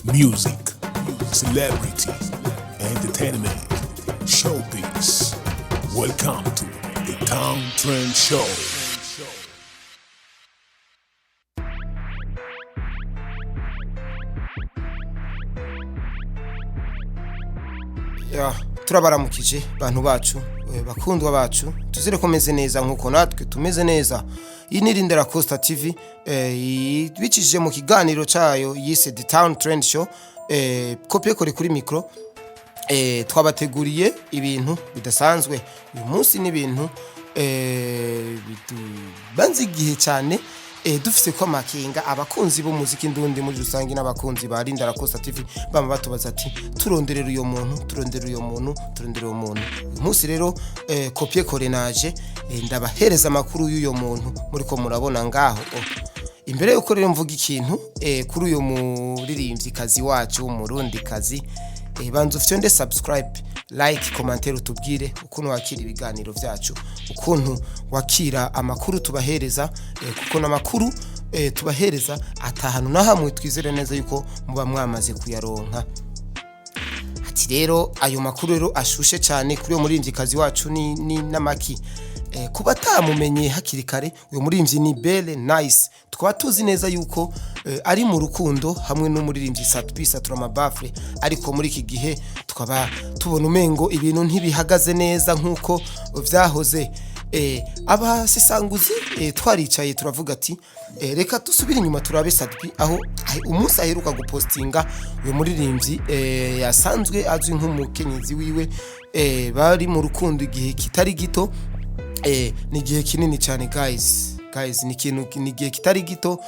music, celebrity, entertainment, showbiz. Welcome to the Town Trend Show. Turabaramukije bantu bacu bakundwa bacu tuzire komeze neza nkuko natwe tumeze neza. Iyi ni Rindera Costa TV bicishije mu kiganiro cyayo yise The Town Trend Show. Kopie kore kuri micro twabateguriye ibintu bidasanzwe uyu munsi n'ibintu banzi igihe cyane dufise ko makinga abakunzi b'umuziki ndundi muri rusangi n'abakunzi ba Rindera Costa TV bama batubaza ati turonderera uyo muntu uyu munsi rero kopie kore naje ndabahereza amakuru y'uyo muntu muri ko murabona ngaho. Imbere yuko rero mvuga ikintu kuri uyo muririmbyi kazi wacu umurundi kazi banzu fyonde subscribe, like, commentaire utubwire ukuntu wakira ibiganiro vyacu, ukuntu wakira amakuru tubahereza kuko namakuru tubahereza atahanu na hamwe twizere neza yuko muba mwamaze kuyaronka. Ati rero ayo makuru rero ashushe cyane kuri uyo muririmbyi kazi wacu ni namaki kuba tamumenye hakiri kare. Uyo muririmbyi ni Belle Nice, tukaba tuzi neza yuko ari mu rukundo hamwe n'umuririmbyi Satbi Saturama Bafre, ariko muri iki gihe tukaba tubona umengo ibintu ntibihaze neza nkuko vyahoze. Abasesanguzi twaricaye turavuga ati reka dusubire inyuma turabe Satbi aho umunsi aheruka gupostinga uyo muririmbyi yasanzwe azwi nk'umukenyezi wiwe bari mu rukundo igihe kitari gito. Ni igihe kinini cyane guys ni igihe kitari gito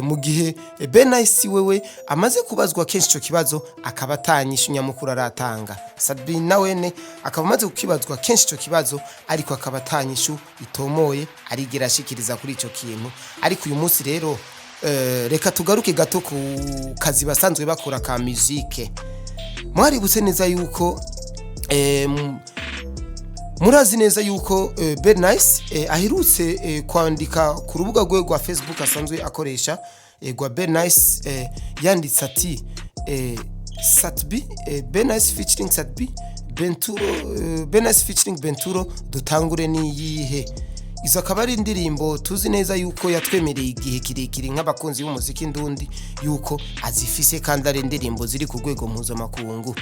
mu gihe Benayisi wewe amaze kubazwa kenshi cyo kibazo akaba atanyisha nyamukuru aratanga. Satbi nawene akaba amaze kukibazwa kenshi cyo kibazo ariko akaba atanyisha itomoye arigera ashikiriza kuri ico kintu. Ariko uyu munsi rero reka tugaruke gato ku kazi basanzwe bakora ka musique. Mwaributse neza yuko murazi neza yuko Bernice ahirutse kwandika ku rubuga rwe rwa Facebook asanzwe akoresha rwa Bernice yanditse ati Satbi Bernice featuring Satbi Benturo, Bernice featuring Benturo dutangure ni yihe. Izo akaba ari indirimbo tuzi neza yuko yatwemereye igihe kirekire nk'abakunzi b'umuziki ndundi yuko azifise kandi ari indirimbo ziri ku rwego mpuzamakungu.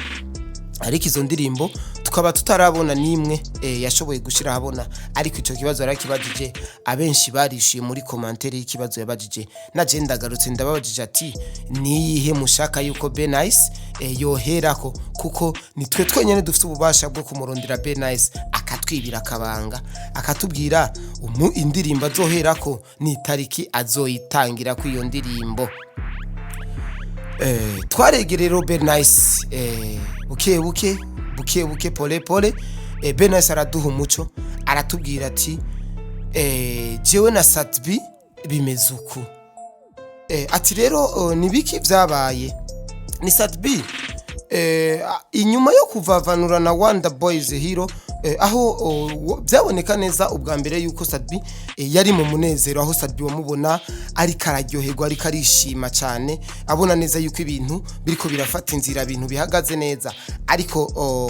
Ariko izo ndirimbo tukaba tutarabona nimwe yashoboye gushira habona. Ariko ico kibazo arakibajije abenshi barishiye muri commentaire y'ikibazo yabajije. Naje ndagarutse ndababajije ati niyihe mushaka yuko Benayisi yoherako kuko nitwe twenyene dufite ububasha bwo kumurondera Benayisi akatwibira akabanga akatubwira indirimbo azoherako ni tariki azoyitangira ku iyo ndirimbo. Twaregerero Benayisi buke pole Benayisi araduha umuco aratubwira ati jewe na Satbi bimeze uku. Ati rero nibiki vyabaye ni Satbi inyuma yo kuvavanura na Wonder Boys Hero aho byaboneka neza ubwa mbere yuko Satbi yari mu munezero, aho Satbi wamubona ari kararyoherwa ari karishima cyane abona neza yuko ibintu biriko birafata inzira ibintu bihagaze neza. Ariko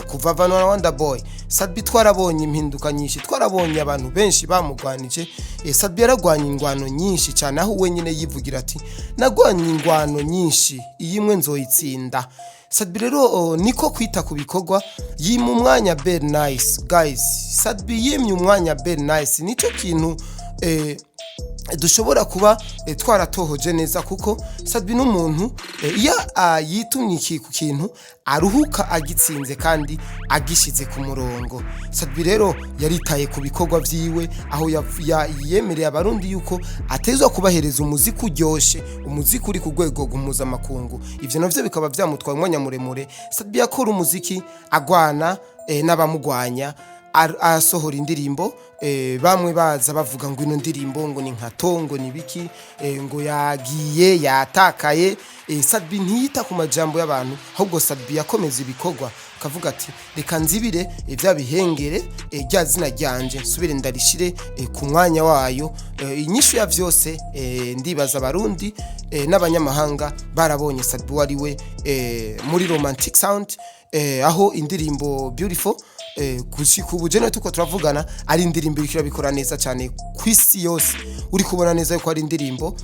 kuvavanura na Wonder Boy Satbi twarabonye impinduka nyinshi, twarabonye abantu benshi bamugwanije. Satbi yaragwanye ingwano nyinshi cyane aho wenyine yivugira ati nagwanye ingwano nyinshi iyimwe nzoyitsinda. Satbi rero niko kwita ku bikorwa yimwe umwanya Bernice guys. Satbi yimye umwanya Bernice nico kintu dushobora kuba twaratohoje neza kuko Satbi n'umuntu ya yitumyikiye ku kintu aruhuka agitsinze kandi agishize ku murongo. Satbi rero yaritaye ku bikorwa vyiwe aho yemereye abarundi yuko atezwa kubahereza umuziki uryoshe, umuziki uri ku rwego mpuzamakungu. Ivyo navyo bikaba vyamutwaye umwanya muremure. Satbi yakora umuziki agwana n'abamugwanya asohora indirimbo bamwe baza bavuga ngo ino ndirimbo ngo ni nka tongo ni biki ngo yagiye yatakaye. Sadbi ntiyita ku majambo y'abantu, ahubwo Sadbi yakomeza ibikorwa akavuga ati reka nzibire ibya bihengere rya zina ryanje nsubire ndarishire ku mwanya wayo. Inyishu ya vyose ndibaza abarundi n'abanyamahanga barabonye Sadbi wari we muri Romantic Sound, aho indirimbo Beautiful kushika ubu je tuko turavugana ari indirimbo iriko irabikora neza cyane kwisi yose. Uri kubona neza yuko ari indirimbo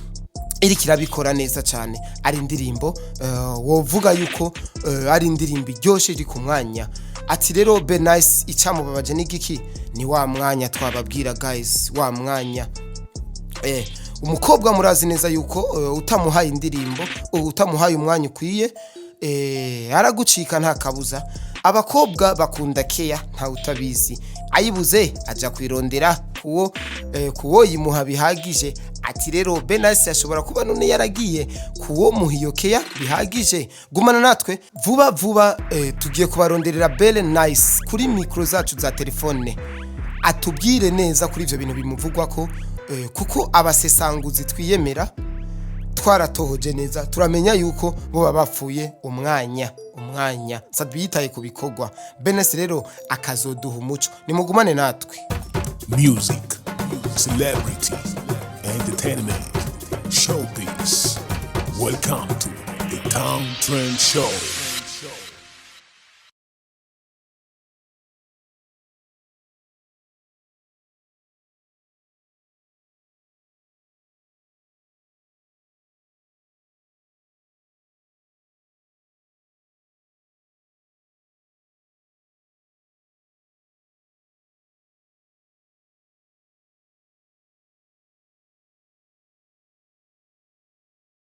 iriko irabikora neza cyane, ari indirimbo wovuga yuko ari indirimbo iryoshe iri ku mwanya. Ati rero Be Nice icyamubabaje n'igiki ni wa mwanya twababwira guys, wa mwanya umukobwa murazi neza yuko utamuhaye indirimbo utamuhaye umwanya ukwiye aragucika nta kabuza. Abakobwa bakunda keya nta utabizi, ayibuze aja kwirondera kuwo yimuha bihagije. Ati rero Be Nice yashobora kuba none yaragiye kuwo muhiyo keya bihagije. Gumana natwe vuba tugiye kubaronderera Be Nice kuri micro zacu za telefone, atubwire neza kuri ivyo bintu bimuvugwa ko kuko abasesanguzi twiyemera twaratohoje neza turamenya yuko bo babapfuye umwanya. Sadbi yitaye ku bikorwa. Be Nice rero akazoduha umuco, nimugumane natwe. Music, celebrity, entertainment, showbiz. Welcome to the Town Trend Show.